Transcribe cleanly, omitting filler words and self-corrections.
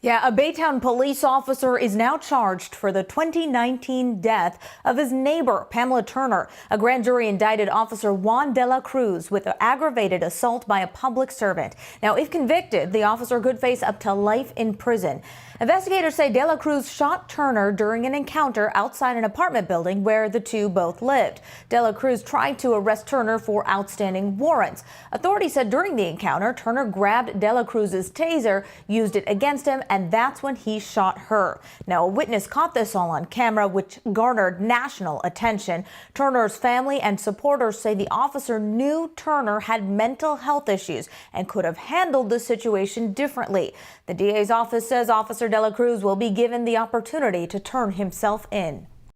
Yeah, a Baytown police officer is now charged for the 2019 death of his neighbor, Pamela Turner. A grand jury indicted Officer Delacruz with aggravated assault by a public servant. Now, if convicted, the officer could face up to life in prison. Investigators say Delacruz shot Turner during an encounter outside an apartment building where the two both lived. Delacruz tried to arrest Turner for outstanding warrants. Authorities said during the encounter, Turner grabbed Delacruz's taser, used it against him, and that's when he shot her. Now, a witness caught this all on camera, which garnered national attention. Turner's family and supporters say the officer knew Turner had mental health issues and could have handled the situation differently. The DA's office says Officer Delacruz will be given the opportunity to turn himself in.